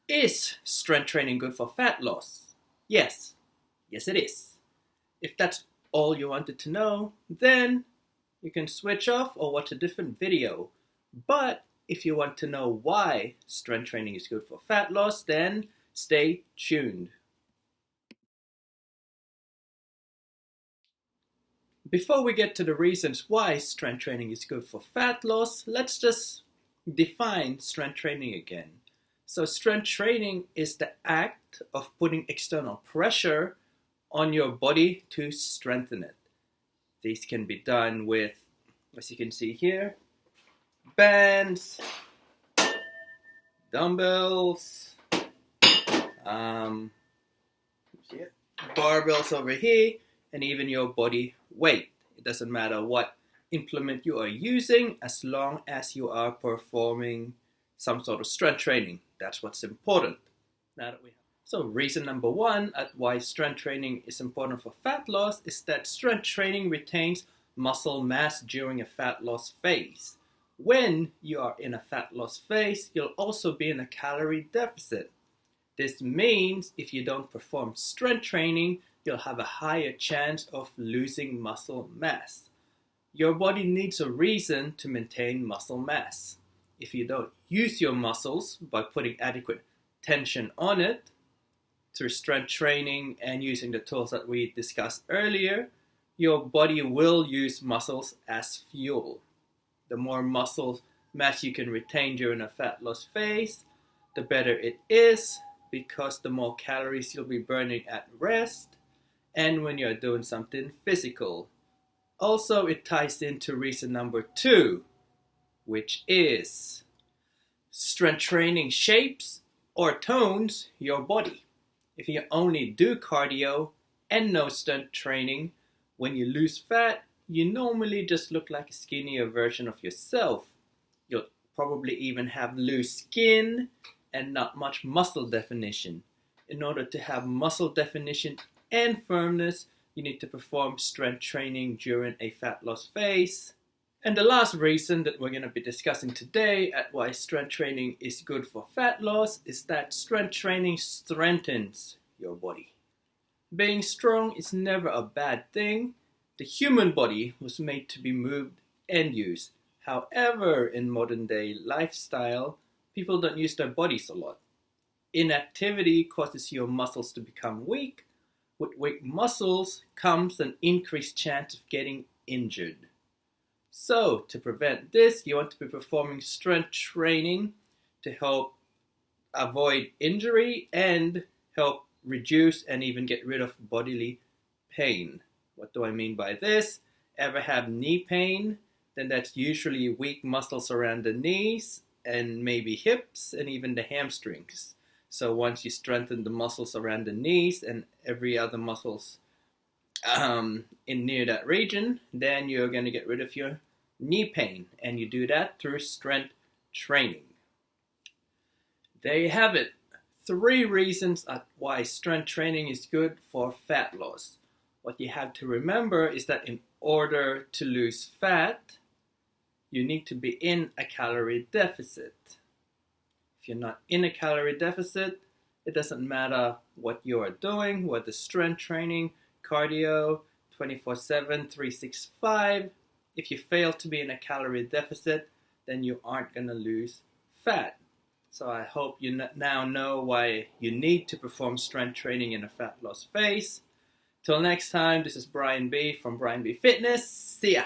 Is strength training good for fat loss? Yes. Yes, it is. If that's all you wanted to know, then you can switch off or watch a different video. But if you want to know why strength training is good for fat loss, then stay tuned. Before we get to the reasons why strength training is good for fat loss, let's just define strength training again. So strength training is the act of putting external pressure on your body to strengthen it. These can be done with, as you can see here, bands, dumbbells, barbells over here, and even your body weight. It doesn't matter what implement you are using as long as you are performing some sort of strength training. That's what's important. So reason number one at why strength training is important for fat loss is that strength training retains muscle mass during a fat loss phase. When you are in a fat loss phase, you'll also be in a calorie deficit. This means if you don't perform strength training, you'll have a higher chance of losing muscle mass. Your body needs a reason to maintain muscle mass. If you don't use your muscles by putting adequate tension on it through strength training and using the tools that we discussed earlier, your body will use muscles as fuel. The more muscle mass you can retain during a fat loss phase, the better it is, because the more calories you'll be burning at rest and when you're doing something physical. Also, it ties into reason number two, which is strength training shapes or tones your body. If you only do cardio and no strength training, when you lose fat, you normally just look like a skinnier version of yourself. You'll probably even have loose skin and not much muscle definition. In order to have muscle definition and firmness, you need to perform strength training during a fat loss phase. And the last reason that we're going to be discussing today at why strength training is good for fat loss is that strength training strengthens your body. Being strong is never a bad thing. The human body was made to be moved and used. However, in modern day lifestyle, people don't use their bodies a lot. Inactivity causes your muscles to become weak. With weak muscles comes an increased chance of getting injured. So, to prevent this, you want to be performing strength training to help avoid injury and help reduce and even get rid of bodily pain. What do I mean by this? Ever have knee pain? Then that's usually weak muscles around the knees and maybe hips and even the hamstrings. So once you strengthen the muscles around the knees and every other muscles in near that region, then you're going to get rid of your knee pain, and you do that through strength training. There you have it. 3 reasons why strength training is good for fat loss. What you have to remember is that in order to lose fat, you need to be in a calorie deficit. If you're not in a calorie deficit, it doesn't matter what you are doing, whether strength training, cardio, 24/7, 365. If you fail to be in a calorie deficit, then you aren't going to lose fat. So I hope you now know why you need to perform strength training in a fat loss phase. Till next time, this is Brian B from Brian B Fitness. See ya!